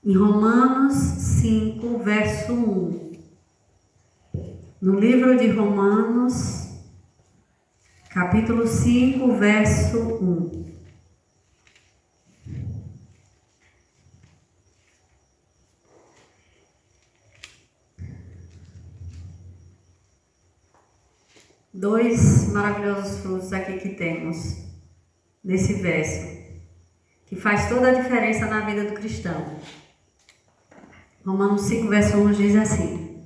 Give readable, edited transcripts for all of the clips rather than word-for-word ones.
em Romanos 5, verso 1. No livro de Romanos, capítulo 5, verso 1. Dois maravilhosos frutos aqui que temos nesse verso, que faz toda a diferença na vida do cristão. Romanos 5, verso 1 diz assim: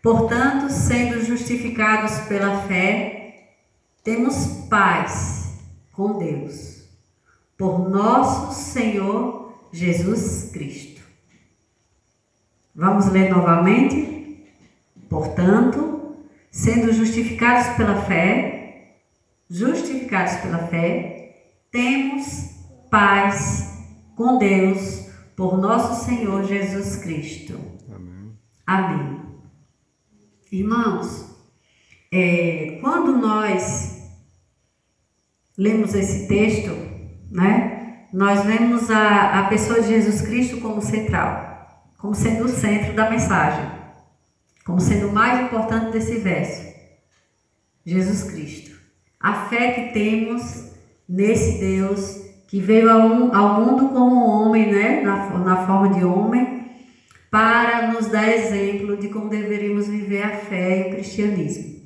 portanto, sendo justificados pela fé, temos paz com Deus, por nosso Senhor Jesus Cristo. Vamos ler novamente? Portanto, sendo justificados pela fé, temos paz com Deus por nosso Senhor Jesus Cristo. Amém. Amém. Irmãos, quando nós lemos esse texto, né, nós vemos a pessoa de Jesus Cristo como central, como sendo o centro da mensagem, como sendo o mais importante desse verso. Jesus Cristo. A fé que temos nesse Deus que veio ao mundo como homem, né, na forma de homem, para nos dar exemplo de como deveríamos viver a fé e o cristianismo.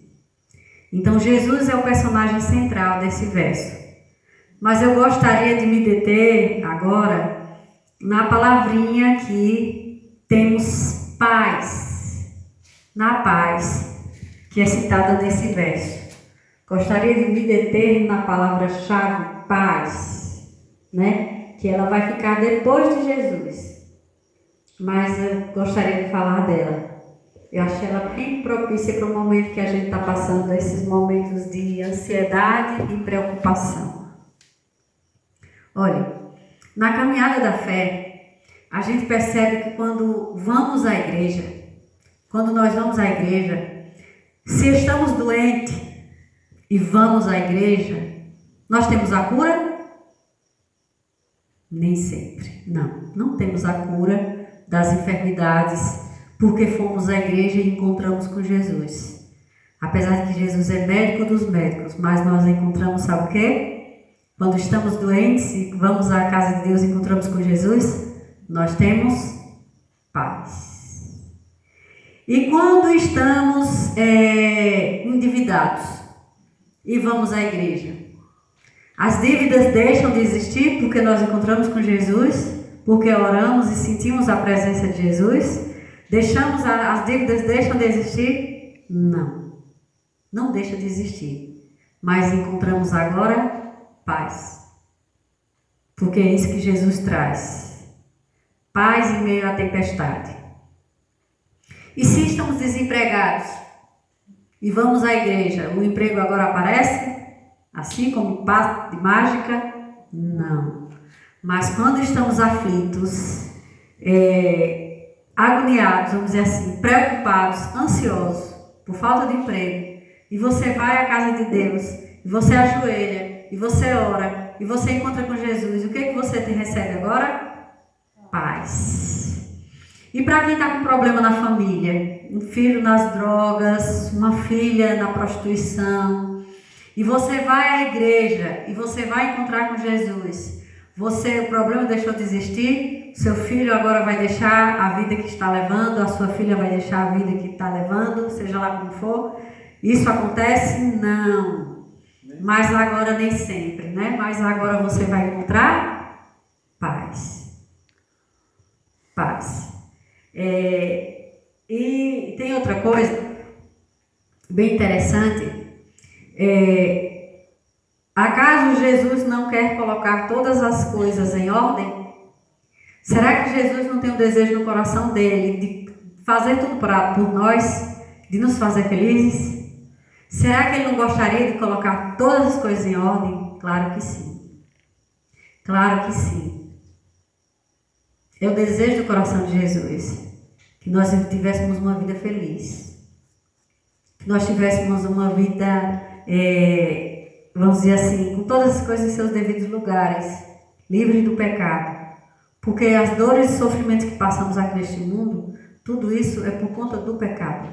Então, Jesus é o personagem central desse verso. Mas eu gostaria de me deter agora na palavrinha que temos paz, na paz, que é citada nesse verso. Gostaria de me deter na palavra-chave paz, né? Que ela vai ficar depois de Jesus. Mas eu gostaria de falar dela. Eu achei ela bem propícia para o momento que a gente está passando, esses momentos de ansiedade e preocupação. Olha, na caminhada da fé, a gente percebe que quando nós vamos à igreja, se estamos doentes e vamos à igreja, nós temos a cura? Nem sempre. Não temos a cura das enfermidades, porque fomos à igreja e encontramos com Jesus. Apesar de que Jesus é médico dos médicos, mas nós encontramos, sabe o quê? Quando estamos doentes e vamos à casa de Deus e encontramos com Jesus, nós temos paz. E quando estamos endividados e vamos à igreja, as dívidas deixam de existir porque nós encontramos com Jesus, porque oramos e sentimos a presença de Jesus? As dívidas deixam de existir? Não deixa de existir. Mas encontramos agora paz. Porque é isso que Jesus traz. Paz em meio à tempestade. E se estamos desempregados e vamos à igreja, o emprego agora aparece? Assim como passe de mágica? Não. Mas quando estamos aflitos, agoniados, vamos dizer assim, preocupados, ansiosos, por falta de emprego, e você vai à casa de Deus, e você ajoelha, e você ora, e você encontra com Jesus, o que você recebe agora? Paz. E para quem está com problema na família, um filho nas drogas, uma filha na prostituição, e você vai à igreja, e você vai encontrar com Jesus, o problema deixou de existir, seu filho agora vai deixar a vida que está levando, a sua filha vai deixar a vida que está levando, seja lá como for. Isso acontece? Não. Mas agora nem sempre, né? Mas agora você vai encontrar paz. Paz. E tem outra coisa bem interessante. Acaso Jesus não quer colocar todas as coisas em ordem? Será que Jesus não tem um desejo no coração dele de fazer tudo por nós, de nos fazer felizes? Será que ele não gostaria de colocar todas as coisas em ordem? Claro que sim. Claro que sim. É o desejo do coração de Jesus que nós tivéssemos uma vida feliz. Que nós tivéssemos uma vida, vamos dizer assim, com todas as coisas em seus devidos lugares, livre do pecado. Porque as dores e sofrimentos que passamos aqui neste mundo, tudo isso é por conta do pecado.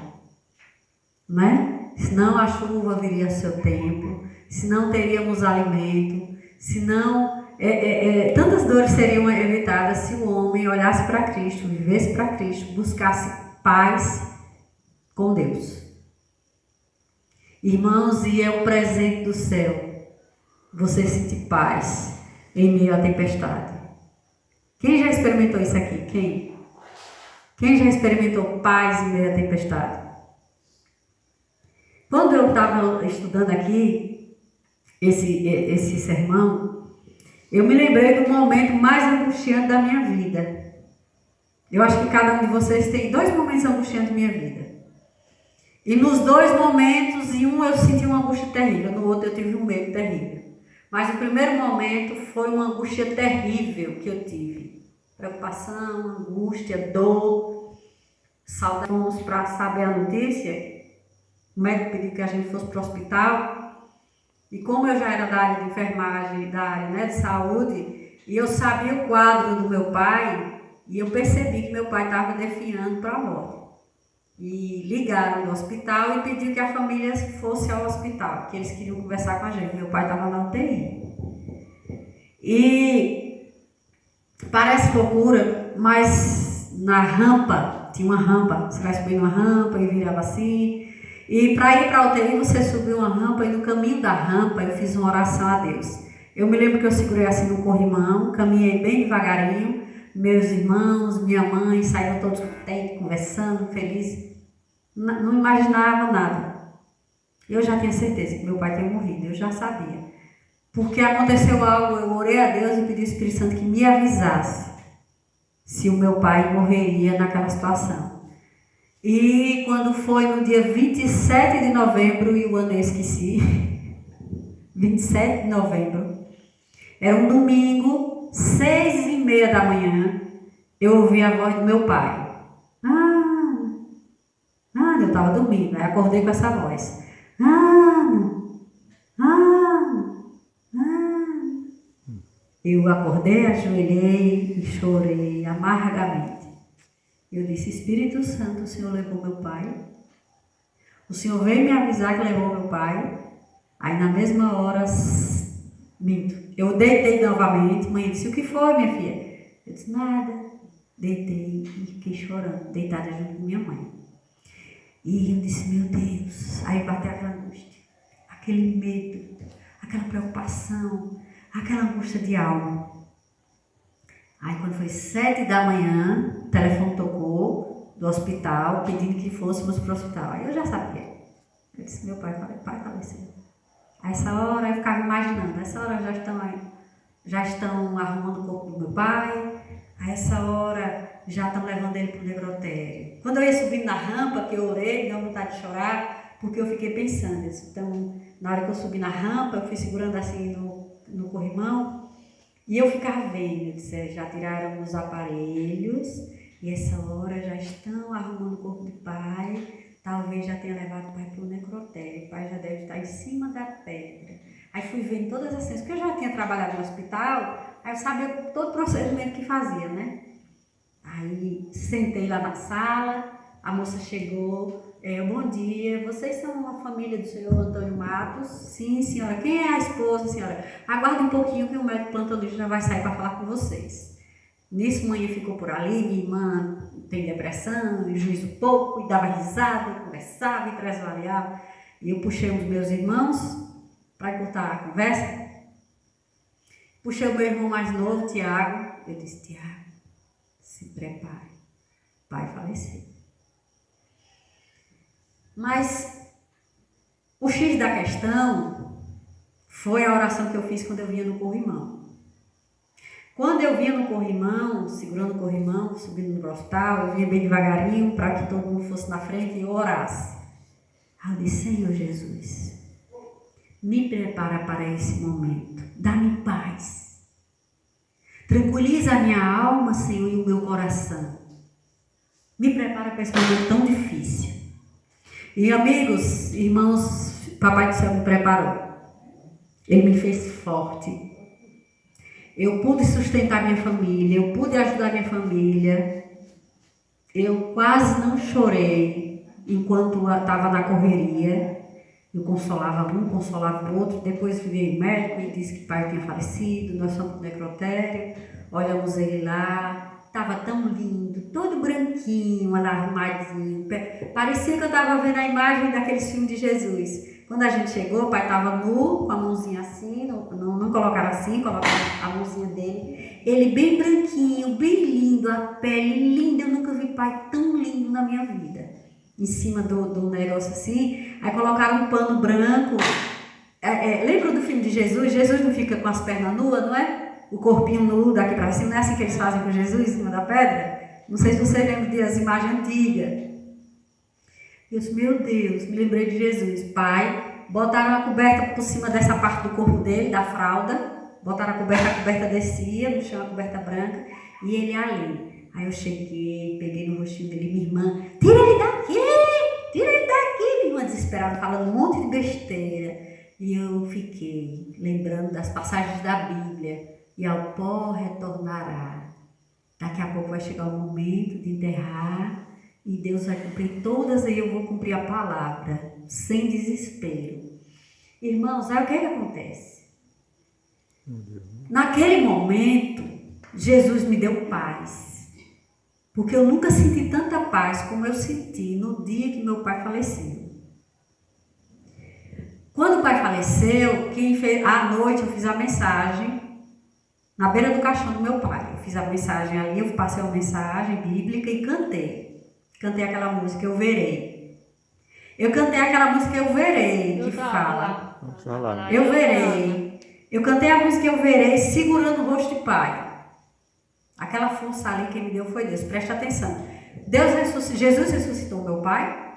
Né? Senão a chuva viria a seu tempo, senão teríamos alimento, senão tantas dores seriam evitadas se o homem olhasse para Cristo, vivesse para Cristo, buscasse paz com Deus. Irmãos, e é o presente do céu, você sentir paz em meio à tempestade. Quem já experimentou isso aqui? Quem já experimentou paz em meio à tempestade? Quando eu estava estudando aqui esse sermão, eu me lembrei do momento mais angustiante da minha vida. Eu acho que cada um de vocês tem 2 momentos angustiantes da minha vida. E nos 2 momentos, em um eu senti uma angústia terrível, no outro eu tive um medo terrível. Mas o primeiro momento foi uma angústia terrível que eu tive. Preocupação, angústia, dor. Saudamos para saber a notícia. O médico pediu que a gente fosse para o hospital. E como eu já era da área de enfermagem, da área, né, de saúde, e eu sabia o quadro do meu pai, e eu percebi que meu pai estava definhando para a morte. E ligaram no hospital e pediu que a família fosse ao hospital, que eles queriam conversar com a gente. Meu pai estava na UTI. E parece loucura, mas na rampa, tinha uma rampa, você vai subir numa rampa e virava assim. E para ir para a UTI, você subiu uma rampa e no caminho da rampa eu fiz uma oração a Deus. Eu me lembro que eu segurei assim no corrimão, caminhei bem devagarinho, meus irmãos, minha mãe, saíram todos contentes, conversando, felizes. Não imaginava nada. Eu já tinha certeza que meu pai tinha morrido, eu já sabia. Porque aconteceu algo, eu orei a Deus e pedi ao Espírito Santo que me avisasse se o meu pai morreria naquela situação. E quando foi no dia 27 de novembro, e o ano eu esqueci, 27 de novembro, era um domingo, 6h30 da manhã, eu ouvi a voz do meu pai. Eu estava dormindo, aí acordei com essa voz. Eu acordei, ajoelhei e chorei amargamente. Eu disse, Espírito Santo, o Senhor levou meu pai? O Senhor veio me avisar que levou meu pai? Aí na mesma hora, minto. Eu deitei novamente, mãe disse, o que foi, minha filha? Eu disse, nada. Deitei e fiquei chorando, deitada junto com minha mãe. E eu disse, meu Deus, aí bateu aquela angústia, aquele medo, aquela preocupação, aquela angústia de alma. Aí quando foi 7 da manhã, o telefone tocou do hospital, pedindo que fôssemos para o hospital. Aí eu já sabia. Eu disse, meu pai faleceu. A essa hora eu ficava imaginando, a essa hora já estão arrumando o corpo do meu pai, a essa hora já estão levando ele para o necrotério. Quando eu ia subindo na rampa, que eu orei, deu vontade de chorar, porque eu fiquei pensando. Então, na hora que eu subi na rampa, eu fui segurando assim no corrimão, e eu ficava vendo, eu disse, já tiraram os aparelhos, e essa hora já estão arrumando o corpo do pai, talvez já tenha levado o pai para o necrotério, o pai já deve estar em cima da pedra. Aí fui vendo todas as cenas, porque eu já tinha trabalhado no hospital, aí eu sabia todo o procedimento que fazia, né? Aí sentei lá na sala, a moça chegou, bom dia, vocês são a família do senhor Antônio Matos? Sim, senhora. Quem é a esposa, senhora? Aguarde um pouquinho que o médico plantonista já vai sair para falar com vocês. Nisso, manhã ficou por ali, minha irmã tem depressão, juízo pouco, e dava risada, conversava e tresvaleava. E eu puxei os meus irmãos para encurtar a conversa. Puxei o meu irmão mais novo, Tiago. Eu disse, Tiago, se prepare, pai faleceu. Mas o X da questão foi a oração que eu fiz quando eu vinha no corrimão. Quando eu vinha no corrimão, segurando o corrimão, subindo no hospital, eu vinha bem devagarinho para que todo mundo fosse na frente e eu orasse. Eu disse, Senhor Jesus, me prepara para esse momento, dá-me paz. Tranquiliza a minha alma, Senhor, e o meu coração. Me prepara para esse momento tão difícil. E amigos, irmãos, Papai do Céu me preparou. Ele me fez forte. eu pude sustentar minha família, eu pude ajudar minha família. Eu quase não chorei enquanto estava na correria. Eu consolava um, consolava o outro. Depois veio o médico e disse que o pai tinha falecido. Nós fomos para o necrotério, olhamos ele lá. Estava tão lindo, todo branquinho, arrumadinho. Parecia que eu estava vendo a imagem daqueles filmes de Jesus. Quando a gente chegou, o pai estava nu, com a mãozinha assim, não colocaram assim, colocaram a mãozinha dele. Ele bem branquinho, bem lindo, a pele linda. Eu nunca vi pai tão lindo na minha vida. Em cima do negócio assim, aí colocaram um pano branco. Lembra do filme de Jesus? Jesus não fica com as pernas nuas, não é? O corpinho nu daqui para cima, não é assim que eles fazem com Jesus em cima da pedra? Não sei se você lembra das imagens antigas. Eu disse, meu Deus, me lembrei de Jesus. Pai, botaram a coberta por cima dessa parte do corpo dele, da fralda, botaram a coberta descia, no chão a coberta branca, e ele ali. Aí eu cheguei, peguei no rostinho dele, minha irmã, tira ele daqui, minha irmã desesperada, falando um monte de besteira. E eu fiquei lembrando das passagens da Bíblia, e ao pó retornará. Daqui a pouco vai chegar o momento de enterrar, e Deus vai cumprir todas, e eu vou cumprir a palavra, sem desespero. Irmãos, aí o que acontece? Naquele momento, Jesus me deu paz. Porque eu nunca senti tanta paz como eu senti no dia que meu pai faleceu. Quando o pai faleceu, à noite eu fiz a mensagem na beira do caixão do meu pai. Eu fiz a mensagem ali, eu passei uma mensagem bíblica e cantei. Cantei aquela música, Eu Verei. Eu cantei aquela música, Eu Verei, que fala. Eu verei. Eu cantei a música, Eu Verei, segurando o rosto de pai. Aquela força ali que me deu foi Deus. Presta atenção. Jesus ressuscitou meu pai?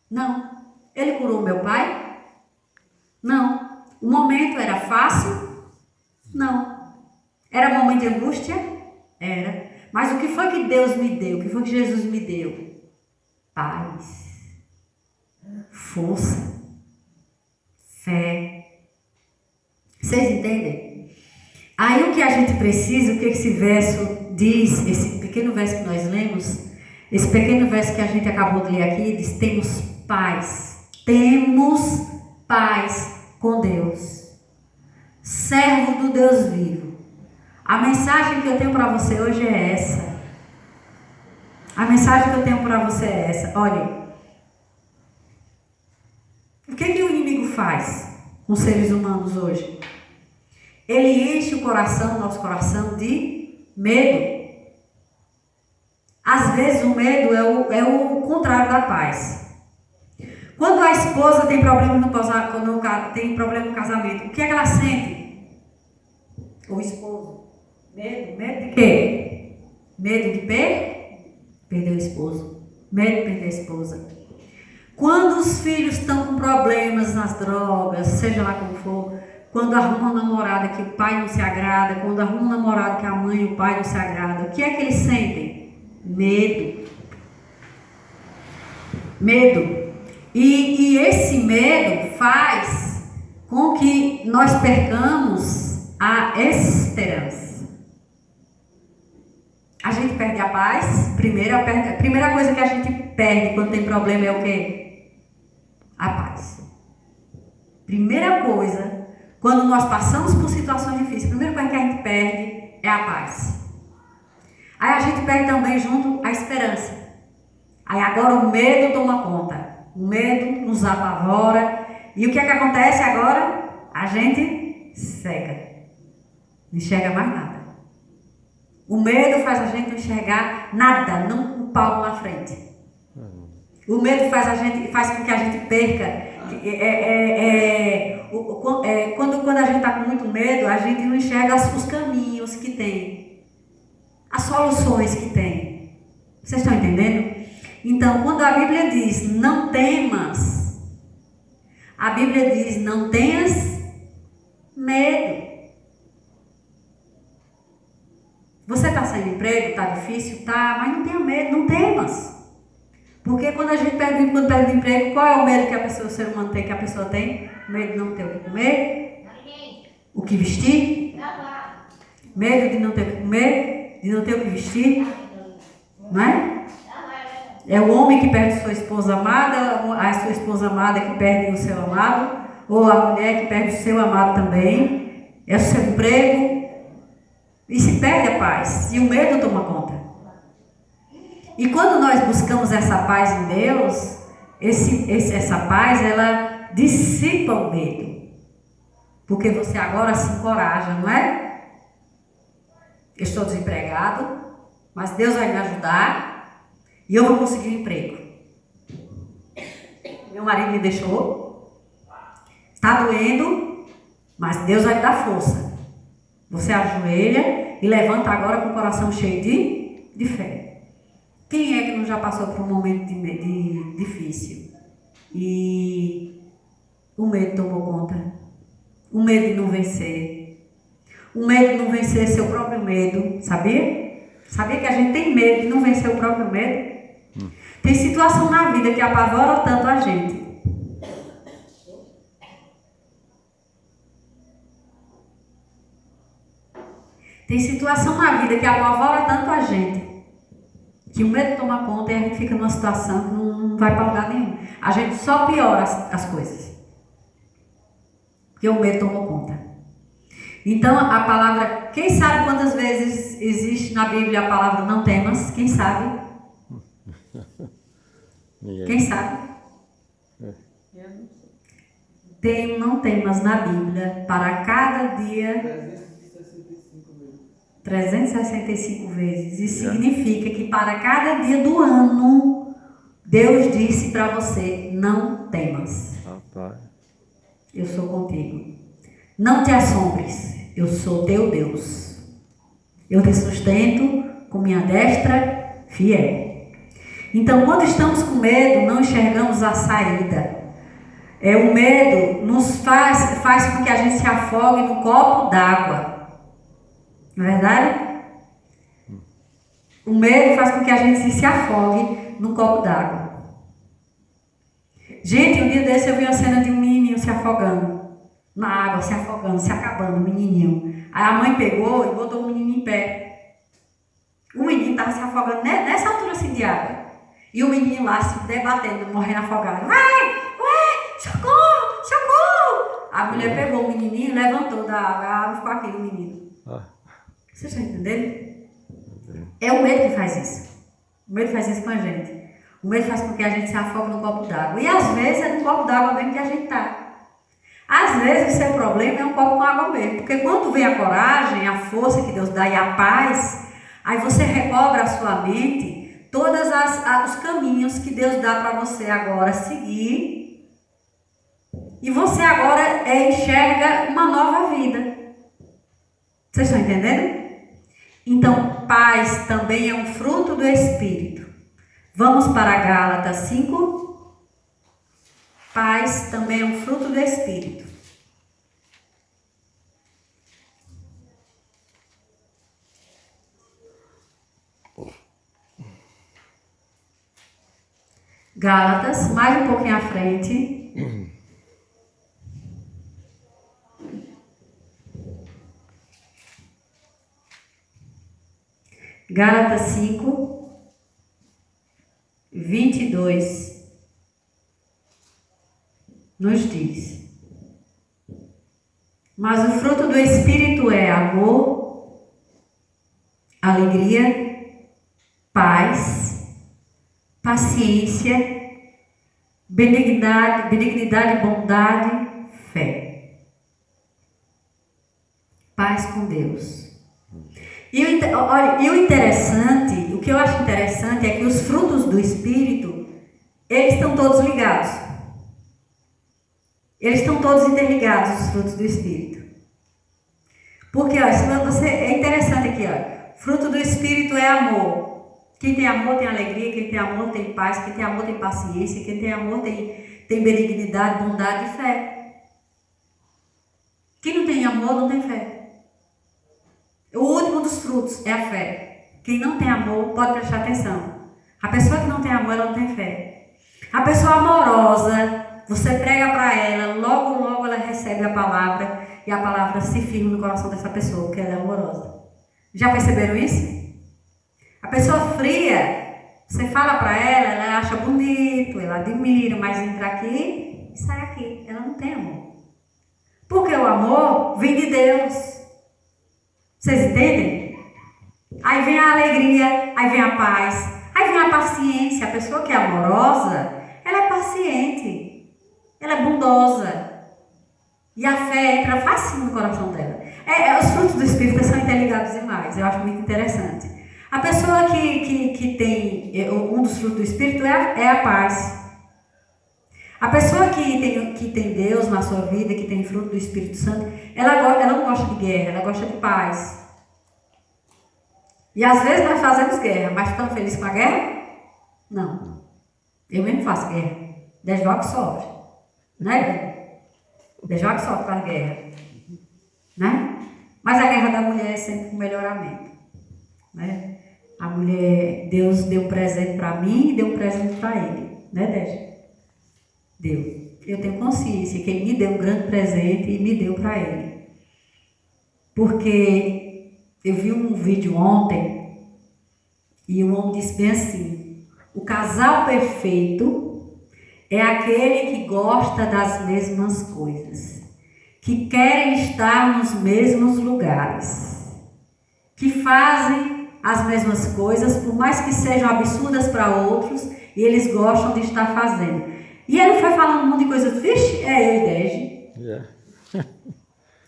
Não. Ele curou meu pai? Não. O momento era fácil? Não. Era momento de angústia? Era. Mas o que foi que Deus me deu? O que foi que Jesus me deu? Paz. Força. Fé. Vocês entendem? Aí o que a gente precisa, o que esse verso diz, esse pequeno verso que nós lemos, esse pequeno verso que a gente acabou de ler aqui, diz, temos paz. Temos paz com Deus. Servo do Deus vivo. A mensagem que eu tenho para você hoje é essa. A mensagem que eu tenho para você é essa. Olha, o que o inimigo faz com os seres humanos hoje? Ele enche o nosso coração de medo. Às vezes o medo é o contrário da paz. Quando a esposa tem problema no casamento, o que é que ela sente? O esposo. Medo? Medo de quê? Medo de perder o esposo. Medo de perder a esposa. Quando os filhos estão com problemas nas drogas, seja lá como for, quando arrumam uma namorada que o pai não se agrada, quando arrumam um namorado que a mãe e o pai não se agradam, o que é que eles sentem? Medo. Medo. E esse medo faz com que nós percamos a esperança. A gente perde a paz. A primeira coisa que a gente perde quando tem problema é o quê? A paz. Primeira coisa, quando nós passamos por situações difíceis, a primeira coisa que a gente perde é a paz. Aí a gente perde também junto a esperança. Aí agora o medo toma conta. O medo nos apavora. E o que é que acontece agora? A gente cega. Não enxerga mais nada. O medo faz a gente não enxergar nada, não um palmo na frente. O medo faz com que a gente perca. Quando a gente está com muito medo, a gente não enxerga os caminhos que tem, as soluções que tem. Vocês estão entendendo? Então, quando a Bíblia diz não temas, a Bíblia diz não tenhas medo. Você está sem emprego, está difícil? Tá, mas não tenha medo, não temas. Porque quando a gente perde o emprego, qual é o medo que o ser humano tem, que a pessoa tem? O medo de não ter o que comer, o que vestir, Medo de não ter o que comer, de não ter o que vestir, não é? É o homem que perde sua esposa amada, a sua esposa amada que perde o seu amado, ou a mulher que perde o seu amado também, é o seu emprego, e se perde a paz, e o medo toma conta. E quando nós buscamos essa paz em Deus, essa paz, ela dissipa o medo, porque você agora se encoraja, não é? Eu estou desempregado, mas Deus vai me ajudar, e eu vou conseguir um emprego. Meu marido me deixou. Está doendo, mas Deus vai me dar força. Você ajoelha e levanta agora com o coração cheio de fé. Quem é que não já passou por um momento de difícil? E o medo tomou conta. O medo de não vencer. O medo de não vencer seu próprio medo. Sabia? Sabia que a gente tem medo de não vencer o próprio medo? Tem situação na vida que apavora tanto a gente. Tem situação na vida que apavora tanto a gente, que o medo toma conta e a gente fica numa situação que não vai para lugar nenhum. A gente só piora as coisas. Porque o medo tomou conta. Então a palavra, quem sabe quantas vezes existe na Bíblia a palavra não temas? Quem sabe? Quem sabe? Tem não temas na Bíblia para cada dia 365 vezes. Isso significa que para cada dia do ano Deus disse para você: não temas. Eu sou contigo. Não te assombres. Eu sou teu Deus. Eu te sustento com minha destra fiel. Então, quando estamos com medo, não enxergamos a saída. O medo nos faz com que a gente se afogue no copo d'água. Não é verdade? O medo faz com que a gente se afogue no copo d'água. Gente, um dia desse eu vi uma cena de um menininho se afogando. Na água, se afogando, se acabando, o menininho. Aí a mãe pegou e botou o menino em pé. O menino estava se afogando nessa altura assim de água. E o menino lá se debatendo, morrendo afogado. Ué, socorro, socorro! A mulher pegou o menininho e levantou da água. A água ficou aqui, o menino. Vocês estão entendendo? É o medo que faz isso. O medo faz isso com a gente. O medo faz com que a gente se afogue no copo d'água. E às vezes é no copo d'água mesmo que a gente está. Às vezes o seu problema é um copo com água mesmo. Porque quando vem a coragem, a força que Deus dá e a paz, aí você recobra a sua mente todos os caminhos que Deus dá para você agora seguir. E você agora enxerga uma nova vida. Vocês estão entendendo? Então, paz também é um fruto do Espírito. Vamos para Gálatas 5. Paz também é um fruto do Espírito. Gálatas, mais um pouquinho à frente. Gálatas 5, 22. Nos diz: mas o fruto do Espírito é amor, alegria, paz, paciência, benignidade, bondade, fé. Paz com Deus. E o interessante, o que eu acho interessante é que os frutos do Espírito, eles estão todos ligados. Eles estão todos interligados, os frutos do Espírito. Porque, é interessante aqui, fruto do Espírito é amor. Quem tem amor tem alegria, quem tem amor tem paz, quem tem amor tem paciência, quem tem amor tem benignidade, bondade e fé. Quem não tem amor não tem fé. O último dos frutos é a fé. Quem não tem amor pode prestar atenção. A pessoa que não tem amor, ela não tem fé. A pessoa amorosa, você prega para ela, logo ela recebe a palavra e a palavra se firma no coração dessa pessoa, porque ela é amorosa. Já perceberam isso? A pessoa fria, você fala para ela, ela acha bonito, ela admira, mas entra aqui e sai aqui. Ela não tem amor. Porque o amor vem de Deus. Vocês entendem? Aí vem a alegria, aí vem a paz, aí vem a paciência. A pessoa que é amorosa, ela é paciente, ela é bondosa. E a fé entra fácil no coração dela. Os frutos do Espírito são interligados demais. Eu acho muito interessante. A pessoa que tem um dos frutos do Espírito é a paz. A pessoa que tem Deus na sua vida, que tem fruto do Espírito Santo, ela não gosta de guerra, ela gosta de paz. E às vezes nós fazemos guerra, mas ficamos felizes com a guerra? Não. Eu mesmo faço guerra. Desde que sofre. Né? Desde que sofre com a guerra. Né? Mas a guerra da mulher é sempre um melhoramento. Né? A mulher, Deus deu um presente para mim e deu um presente para ele. Né, Décia? Deu. Eu tenho consciência que ele me deu um grande presente e me deu para ele. Porque eu vi um vídeo ontem e o homem disse bem assim: o casal perfeito é aquele que gosta das mesmas coisas, que querem estar nos mesmos lugares, que fazem as mesmas coisas, por mais que sejam absurdas para outros, e eles gostam de estar fazendo. E ele foi falando um monte de coisas. Vixe, é eu e Dege.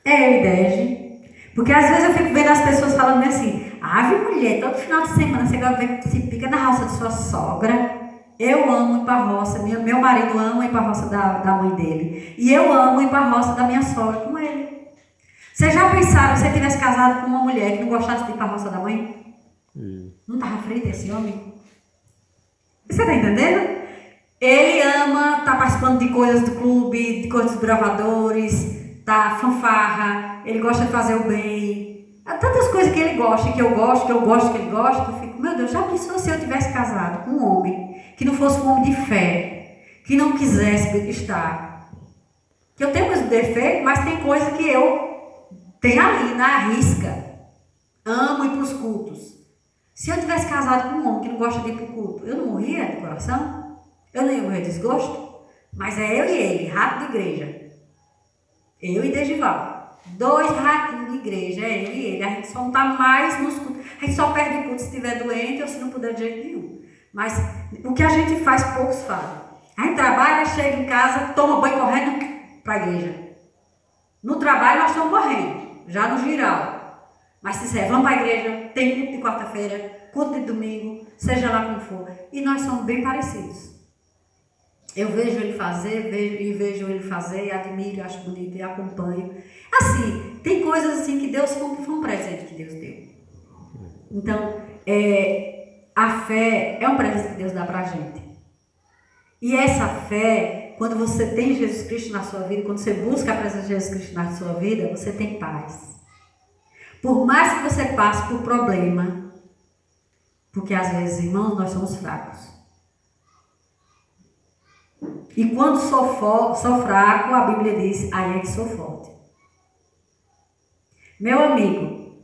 É eu e Dege. Porque às vezes eu fico vendo as pessoas falando assim: ave mulher, todo final de semana você vai ver que se pica na roça de sua sogra. Eu amo ir para a roça, meu marido ama ir para a roça da mãe dele. E eu amo ir para a roça da minha sogra com ele. Vocês já pensaram se você tivesse casado com uma mulher que não gostasse de ir para a roça da mãe? Não estava frito esse homem? Você está entendendo? Ele ama estar participando de coisas do clube, de coisas dos gravadores, da fanfarra. Ele gosta de fazer o bem. Há tantas coisas que ele gosta, que eu gosto, que ele gosta, que eu fico, meu Deus, já pensou se eu tivesse casado com um homem que não fosse um homem de fé, que não quisesse estar? Que eu tenho meus defeitos, mas tem coisa que eu tenho ali, na risca. Amo ir para os cultos. Se eu tivesse casado com um homem que não gosta de ir para o culto, eu não morria de coração? Eu não ia morrer de desgosto? Mas é eu e ele, rato de igreja. Eu e Degival. 2 ratinhos de igreja, é eu e ele. A gente só não está mais nos cultos. A gente só perde o culto se estiver doente ou se não puder de jeito nenhum. Mas o que a gente faz, poucos fazem. A gente trabalha, chega em casa, toma banho correndo para a igreja. No trabalho nós estamos morrendo, já no giral. Mas se disser, vamos para a igreja, tem culto de quarta-feira, culto de domingo, seja lá como for. E nós somos bem parecidos. Eu vejo ele fazer, vejo ele fazer, e admiro, acho bonito e acompanho. Assim, tem coisas assim que Deus foi um presente que Deus deu. Então, a fé é um presente que Deus dá pra gente. E essa fé, quando você tem Jesus Cristo na sua vida, quando você busca a presença de Jesus Cristo na sua vida, você tem paz. Por mais que você passe por problema, porque às vezes, irmãos, nós somos fracos. E quando sou fraco, a Bíblia diz, aí é que sou forte. Meu amigo,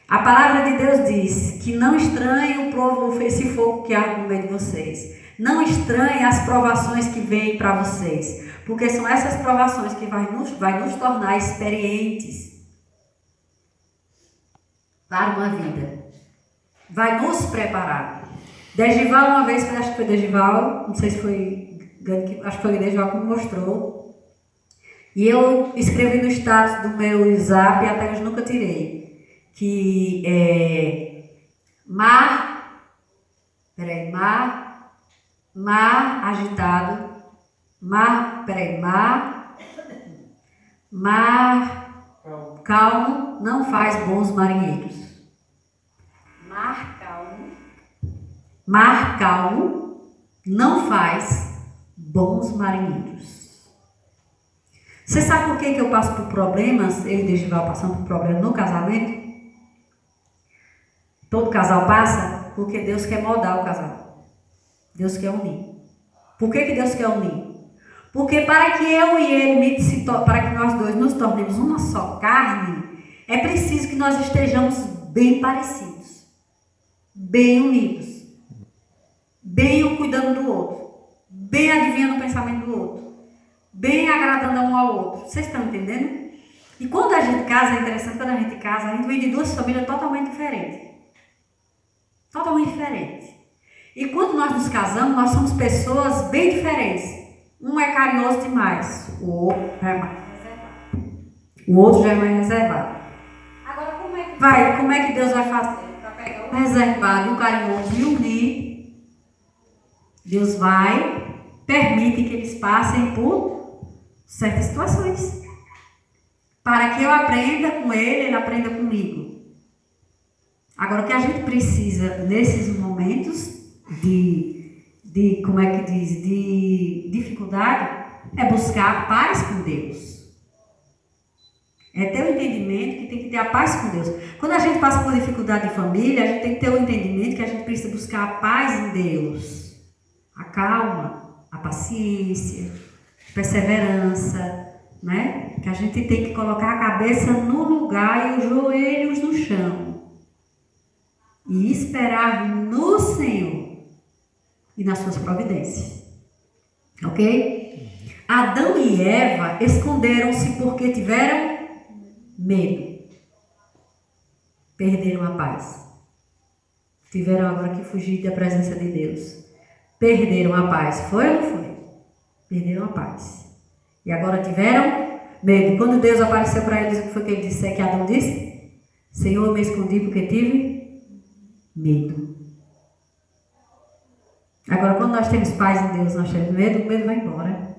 a palavra de Deus diz que não estranhe esse fogo que há no meio de vocês. Não estranhe as provações que vêm para vocês. Porque são essas provações que vai nos tornar experientes para uma vida. Vai nos preparar. Degival uma vez, acho que foi Degival, não sei se foi, acho que foi Degival que me mostrou. E eu escrevi no status do meu zap, e até hoje nunca tirei, que mar agitado, mar calmo não faz bons marinheiros. Mar calmo não faz bons marinheiros. Você sabe por que eu passo por problemas? Eu e Degival passamos por problemas no casamento? Todo casal passa porque Deus quer moldar o casal. Deus quer unir. Por que Deus quer unir? Porque para que eu e ele, para que nós dois nos tornemos uma só carne, é preciso que nós estejamos bem parecidos, bem unidos, bem um cuidando do outro, bem adivinhando o pensamento do outro, bem agradando um ao outro. Vocês estão entendendo? E quando a gente casa, é interessante, quando a gente casa, a gente vem de duas famílias totalmente diferentes. Totalmente diferentes. E quando nós nos casamos, nós somos pessoas bem diferentes. Um é carinhoso demais, o outro já é mais reservado. O outro já é mais reservado. Agora, como é que Deus vai fazer para pegar o reservado e o carinhoso e unir? Deus permite que eles passem por certas situações. Para que eu aprenda com ele aprenda comigo. Agora, o que a gente precisa nesses momentos como é que diz, de dificuldade, é buscar a paz com Deus. É ter o entendimento que tem que ter a paz com Deus. Quando a gente passa por dificuldade de família, a gente tem que ter o entendimento que a gente precisa buscar a paz em Deus. A calma, a paciência, a perseverança, né? Que a gente tem que colocar a cabeça no lugar e os joelhos no chão. E esperar no Senhor e nas suas providências. Ok? Adão e Eva esconderam-se porque tiveram medo. Perderam a paz. Tiveram agora que fugir da presença de Deus. Perderam a paz. Foi ou não foi? Perderam a paz. E agora tiveram medo. Quando Deus apareceu para eles, o que foi que ele disse? Que Adão disse? Senhor, eu me escondi porque tive medo. Agora, quando nós temos paz em Deus, nós temos medo, o medo vai embora.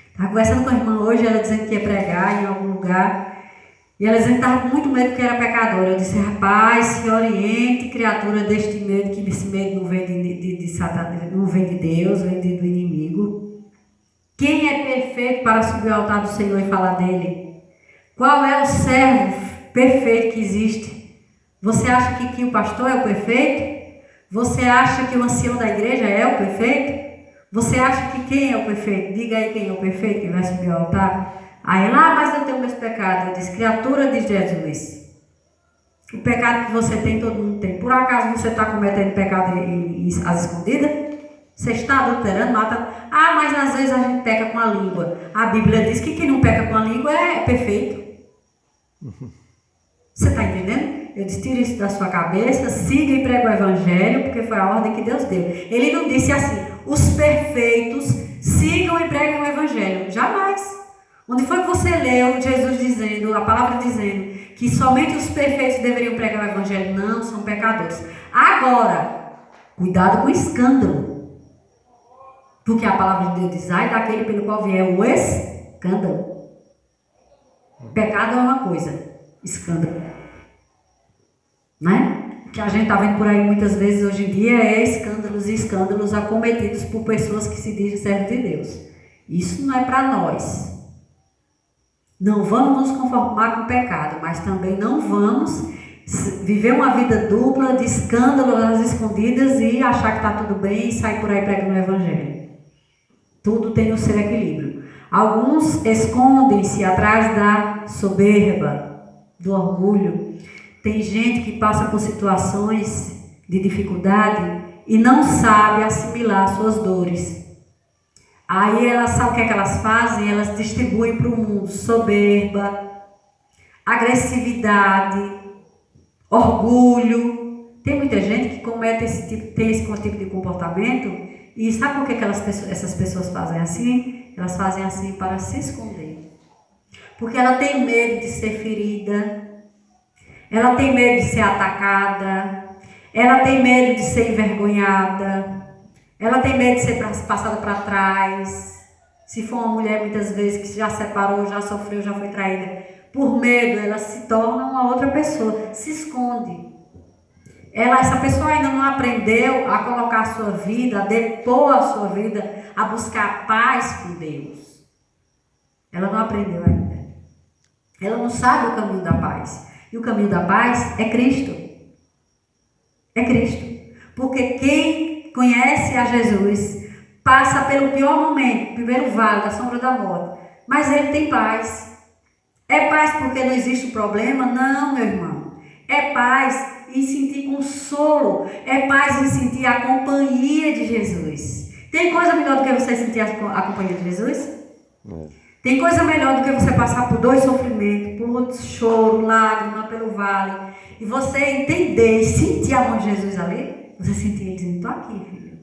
Estava conversando com a irmã hoje, ela dizendo que ia pregar em algum lugar, e ela dizendo que estava com muito medo que era pecadora. Eu disse, rapaz, se oriente, criatura, deste medo, que esse medo não vem de Satanás, não vem de Deus, vem do inimigo. Quem é perfeito para subir ao altar do Senhor e falar dele? Qual é o servo perfeito que existe? Você acha que o pastor é o perfeito? Você acha que o ancião da igreja é o perfeito? Você acha que quem é o perfeito? Diga aí quem é o perfeito que vai subir ao altar. Aí ela, mas eu tenho meus pecados. Eu disse, criatura de Jesus. O pecado que você tem, todo mundo tem. Por acaso você está cometendo pecado às escondidas? Você está adulterando, mata. Ah, mas às vezes a gente peca com a língua. A Bíblia diz que quem não peca com a língua é perfeito. Você está entendendo? Eu disse, tira isso da sua cabeça, siga e prega o evangelho, porque foi a ordem que Deus deu. Ele não disse assim, os perfeitos sigam e preguem o evangelho. Jamais. Onde foi que você leu Jesus dizendo, a palavra dizendo, que somente os perfeitos deveriam pregar o evangelho? Não, são pecadores. Agora, cuidado com o escândalo. Porque a palavra de Deus diz, ai daquele pelo qual vier o escândalo. Pecado é uma coisa, escândalo. Né? O que a gente está vendo por aí muitas vezes hoje em dia é escândalos e escândalos acometidos por pessoas que se dizem servos de Deus. Isso não é para nós. Não vamos nos conformar com o pecado, mas também não vamos viver uma vida dupla de escândalos às escondidas e achar que está tudo bem e sair por aí pregando o evangelho. Tudo tem o seu equilíbrio. Alguns escondem-se atrás da soberba, do orgulho. Tem gente que passa por situações de dificuldade e não sabe assimilar suas dores. Aí elas, sabe o que é que elas fazem? Elas distribuem para o mundo soberba, agressividade, orgulho. Tem muita gente que comete tem esse tipo de comportamento e sabe por que essas pessoas fazem assim? Elas fazem assim para se esconder. Porque ela tem medo de ser ferida. Ela tem medo de ser atacada, ela tem medo de ser envergonhada, ela tem medo de ser passada para trás. Se for uma mulher muitas vezes que já separou, já sofreu, já foi traída, por medo ela se torna uma outra pessoa, se esconde. Essa pessoa ainda não aprendeu a colocar a sua vida, a depor a sua vida, a buscar paz com Deus. Ela não aprendeu ainda. Ela não sabe o caminho da paz. E o caminho da paz é Cristo. É Cristo. Porque quem conhece a Jesus passa pelo pior momento, primeiro vale da sombra da morte. Mas ele tem paz. É paz porque não existe o problema? Não, meu irmão. É paz em sentir consolo. É paz em sentir a companhia de Jesus. Tem coisa melhor do que você sentir a companhia de Jesus? Tem coisa melhor do que você passar por dois sofrimentos, por choro, lágrima, pelo vale, e você entender e sentir a mão de Jesus ali? Você sentir ele dizendo: estou aqui, filho.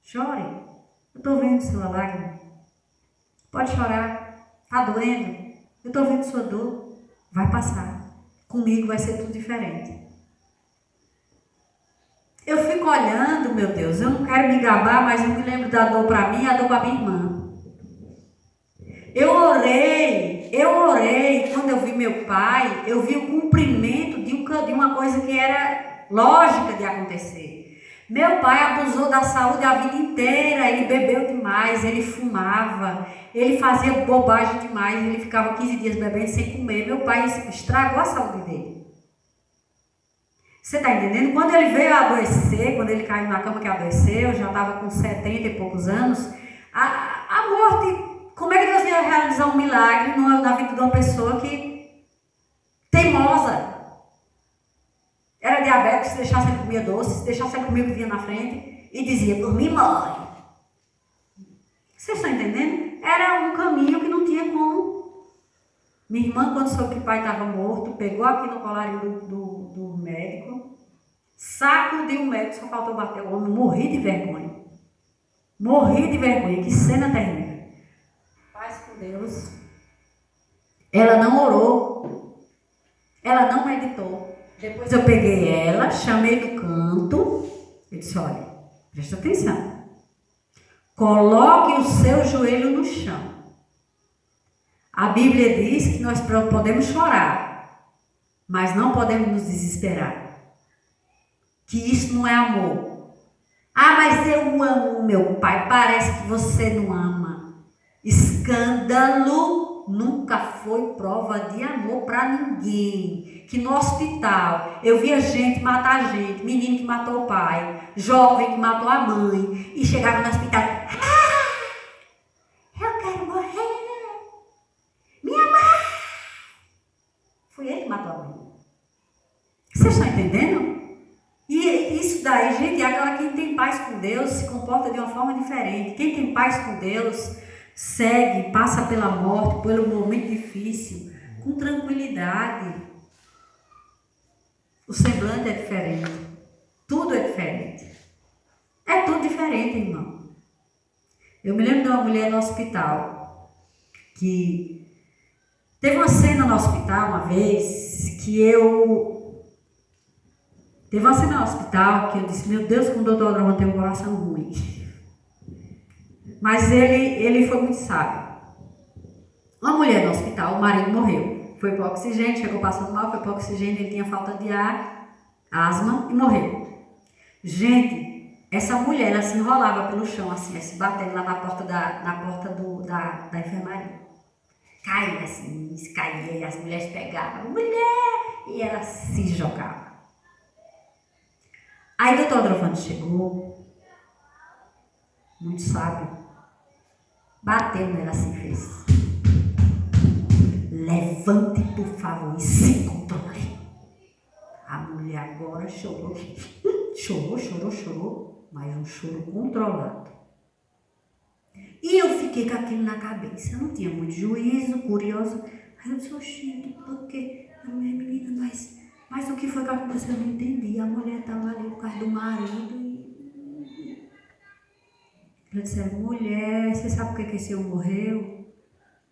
Chore. Eu estou vendo sua lágrima. Pode chorar. Está doendo. Eu estou vendo sua dor. Vai passar. Comigo vai ser tudo diferente. Eu fico olhando, meu Deus, eu não quero me gabar, mas eu me lembro da dor para mim e a dor para minha irmã. Eu orei, quando eu vi meu pai, eu vi o cumprimento de uma coisa que era lógica de acontecer. Meu pai abusou da saúde a vida inteira, ele bebeu demais, ele fumava, ele fazia bobagem demais, ele ficava 15 dias bebendo sem comer. Meu pai estragou a saúde dele. Você está entendendo? Quando ele veio a adoecer, quando ele caiu na cama que adoeceu, já estava com 70 e poucos anos, a morte... Como é que Deus ia realizar um milagre na vida de uma pessoa que teimosa? Era diabético, se deixasse ele comer doce, se deixasse ele comer o que vinha na frente e dizia: por mim morre. Vocês estão entendendo? Era um caminho que não tinha como. Minha irmã, quando soube que o pai estava morto, pegou aqui no colarinho do médico, sacudiu o médico, só faltou bater o homem. Morri de vergonha. Morri de vergonha. Que cena terrível. Com Deus. Ela não orou, ela não meditou. Depois eu peguei ela, chamei do canto e disse: olha, presta atenção, coloque o seu joelho no chão. A Bíblia diz que nós podemos chorar, mas não podemos nos desesperar, que isso não é amor. Ah, mas eu amo meu pai. Parece que você não ama. Escândalo nunca foi prova de amor para ninguém. Que no hospital eu via gente matar gente, menino que matou o pai, jovem que matou a mãe, e chegava no hospital: eu quero morrer, minha mãe. Foi ele que matou a mãe. Vocês estão entendendo? E isso daí, gente, agora quem tem paz com Deus se comporta de uma forma diferente. Quem tem paz com Deus segue, passa pela morte, pelo momento difícil, com tranquilidade. O semblante é diferente. Tudo é diferente. É tudo diferente, irmão. Eu me lembro de uma mulher no hospital, que teve uma cena no hospital uma vez, Teve uma cena no hospital que eu disse: meu Deus, como o doutor Adrovan tem um coração ruim. Mas ele foi muito sábio. Uma mulher no hospital, o marido morreu. Foi para o oxigênio, chegou passando mal, foi para o oxigênio, ele tinha falta de ar, asma e morreu. Gente, essa mulher, ela se enrolava pelo chão, assim, se batendo lá na porta da enfermaria. Caía assim, se caía, e as mulheres pegavam, mulher, e ela se jogava. Aí o doutor Adrovan chegou, muito sábio, bateu nela assim, fez: levante, por favor, e se controle. A mulher agora chorou, chorou, mas um choro controlado. E eu fiquei com aquilo na cabeça, eu não tinha muito juízo, curiosa. Aí eu disse: oxente, porque a minha menina, mas o que foi que aconteceu? Eu não entendi. A mulher estava ali por causa do marido e... Ela disse: mulher, você sabe por que esse homem morreu?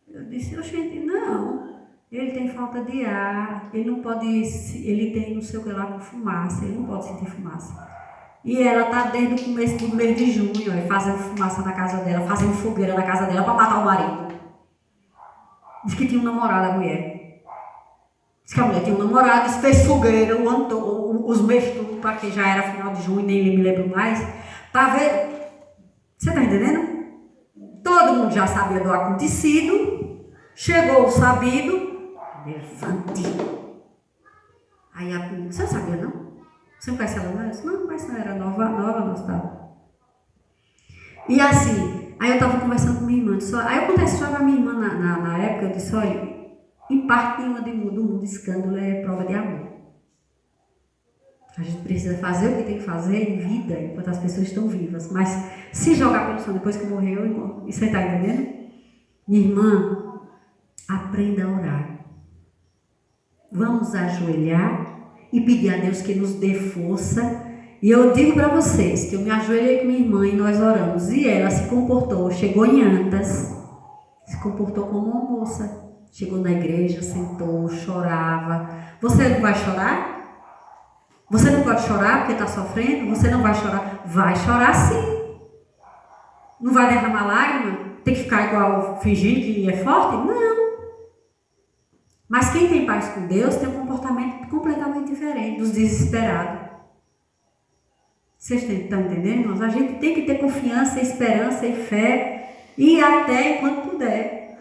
Eu disse: oxente, não. Ele tem falta de ar, ele não pode, ele tem não sei o que lá com fumaça, ele não pode sentir fumaça. E ela está desde o começo do mês de junho, fazendo fumaça na casa dela, fazendo fogueira na casa dela para matar o marido. Diz que tinha um namorado, a mulher. Diz que a mulher tinha um namorado, fez fogueira os meses tudo, para que já era final de junho, nem me lembro mais, para ver. Você está entendendo? Todo mundo já sabia do acontecido, chegou o sabido, levante. Aí a menina: você não sabia não? Você não conhece ela não? Eu disse: não conhece, não, era nova no hospital. E assim, aí eu estava conversando com minha irmã, aí eu contei a história da minha irmã na época, eu disse: olha, em parte nenhuma do mundo escândalo é prova de amor. A gente precisa fazer o que tem que fazer em vida, enquanto as pessoas estão vivas. Mas se jogar pelo chão depois que morreu, isso você está entendendo? Minha irmã, aprenda a orar. Vamos ajoelhar e pedir a Deus que nos dê força. E eu digo para vocês que eu me ajoelhei com minha irmã e nós oramos. E ela se comportou, chegou em Antas, se comportou como uma moça. Chegou na igreja, sentou, chorava. Você não vai chorar? Você não pode chorar porque está sofrendo? Você não vai chorar? Vai chorar sim. Não vai derramar lágrima? Tem que ficar igual, fingindo que é forte? Não. Mas quem tem paz com Deus tem um comportamento completamente diferente dos desesperados. Vocês estão entendendo, irmãos? A gente tem que ter confiança, esperança e fé, e até enquanto puder.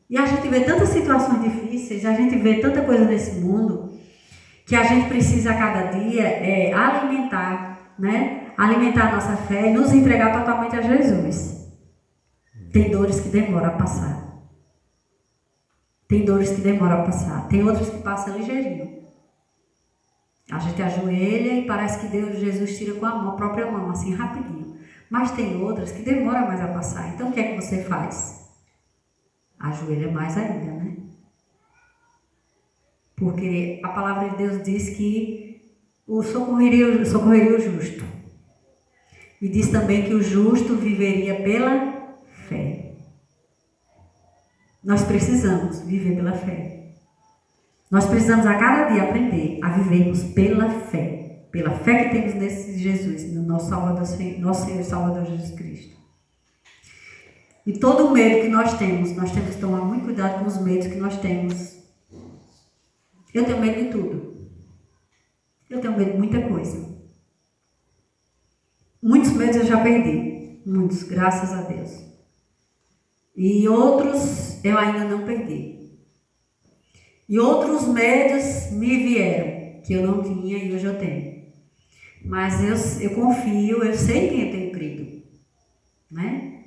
E a gente vê tantas situações difíceis, a gente vê tanta coisa nesse mundo, que a gente precisa a cada dia alimentar, né? Alimentar a nossa fé e nos entregar totalmente a Jesus. Tem dores que demoram a passar. Tem dores que demoram a passar. Tem outras que passam ligeirinho. A gente ajoelha e parece que Deus, Jesus tira com a própria mão, assim, rapidinho. Mas tem outras que demoram mais a passar. Então, o que é que você faz? Ajoelha mais ainda, né? Porque a palavra de Deus diz que socorreria o justo. E diz também que o justo viveria pela fé. Nós precisamos viver pela fé. Nós precisamos a cada dia aprender a vivermos pela fé. Pela fé que temos nesse Jesus, no nosso Senhor e Salvador Jesus Cristo. E todo o medo que nós temos que tomar muito cuidado com os medos que nós temos. Eu tenho medo de tudo. Eu tenho medo de muita coisa. Muitos medos eu já perdi. Muitos, graças a Deus. E outros eu ainda não perdi. E outros medos me vieram, que eu não tinha e hoje eu tenho. Mas eu confio, eu sei quem eu tenho crido. Né?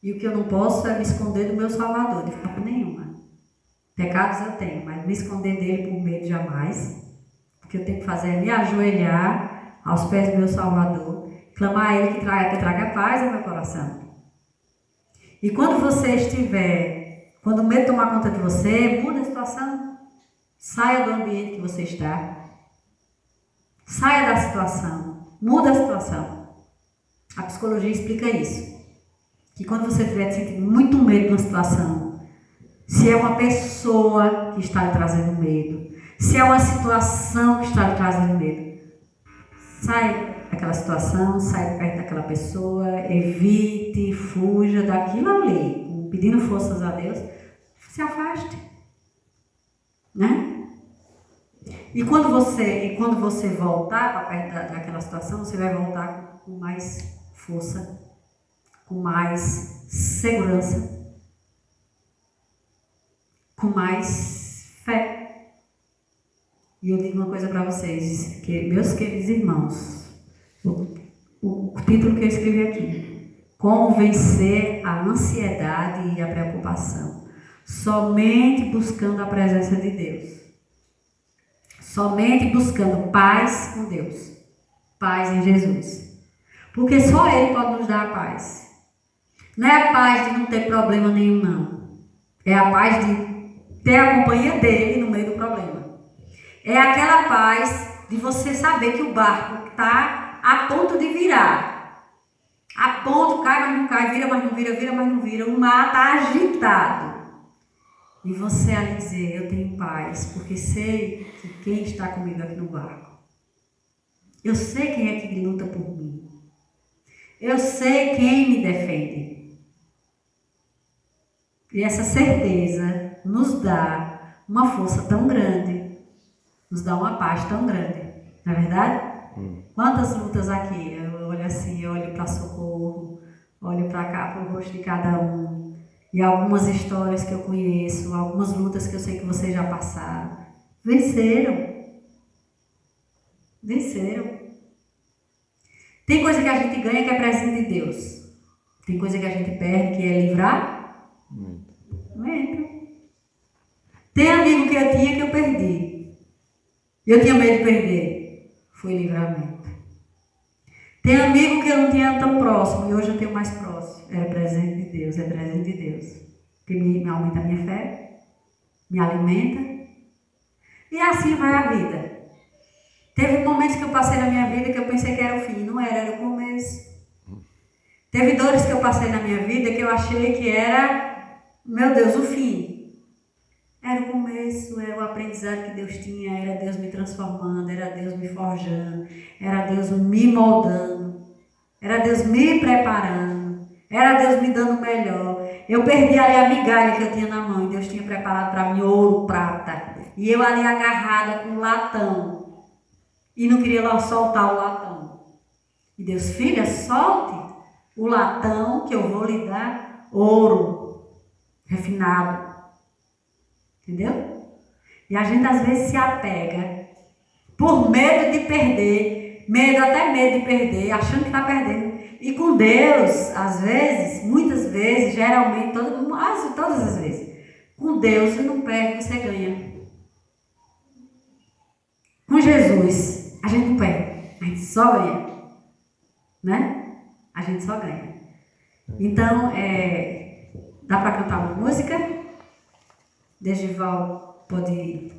E o que eu não posso é me esconder do meu Salvador, de forma nenhuma. Pecados eu tenho, mas me esconder dele por medo jamais. O que eu tenho que fazer é me ajoelhar aos pés do meu Salvador, clamar a Ele que traga paz ao meu coração. E quando quando o medo tomar conta de você, muda a situação. Saia do ambiente que você está. Saia da situação. Muda a situação. A psicologia explica isso. Que quando você estiver sentindo muito medo de uma situação, se é uma pessoa que está lhe trazendo medo, se é uma situação que está lhe trazendo medo, sai daquela situação, sai perto daquela pessoa, evite, fuja daquilo ali, pedindo forças a Deus, se afaste, né? E quando você voltar para perto daquela situação, você vai voltar com mais força, com mais segurança, com mais fé. E eu digo uma coisa para vocês, que meus queridos irmãos, o título que eu escrevi aqui, como vencer a ansiedade e a preocupação, somente buscando a presença de Deus, somente buscando paz com Deus, paz em Jesus, porque só Ele pode nos dar a paz. Não é a paz de não ter problema nenhum, não. É a paz de ter a companhia dele no meio do problema. É aquela paz de você saber que o barco está a ponto de virar. A ponto, cai, mas não cai, vira, mas não vira, vira, mas não vira. O mar está agitado. E você ali dizer, eu tenho paz, porque sei que quem está comigo aqui no barco. Eu sei quem é que luta por mim. Eu sei quem me defende. E essa certeza nos dá uma força tão grande, nos dá uma paz tão grande, não é verdade? Quantas lutas aqui, eu olho assim, eu olho para Socorro, olho para cá, para o rosto de cada um, e algumas histórias que eu conheço, algumas lutas que eu sei que vocês já passaram, venceram. Tem coisa que a gente ganha que é presente de Deus, tem coisa que a gente perde que é livrar. Tem amigo que eu tinha que eu perdi. Eu tinha medo de perder. foi livramento. Tem amigo que eu não tinha tão próximo e hoje eu tenho mais próximo. É presente de Deus, é presente de Deus. Que me aumenta a minha fé, me alimenta. E assim vai a vida. Teve momentos que eu passei na minha vida que eu pensei que era o fim. Não era, era o começo. Teve dores que eu passei na minha vida que eu achei que era, meu Deus, o fim. Era o começo, era o aprendizado que Deus tinha, era Deus me transformando, era Deus me forjando, era Deus me moldando, era Deus me preparando, era Deus me dando o melhor. Eu perdi ali a migalha que eu tinha na mão e Deus tinha preparado para mim ouro, prata. E eu ali agarrada com um latão e não queria lá soltar o latão. E Deus, filha, solte o latão que eu vou lhe dar ouro refinado. Entendeu? E a gente às vezes se apega por medo de perder, até medo de perder, achando que está perdendo. E com Deus, às vezes, muitas vezes, geralmente, todas as vezes, com Deus você não perde, você ganha. Com Jesus, a gente não perde, a gente só ganha. Né? A gente só ganha. Então, dá para cantar uma música? Degival pode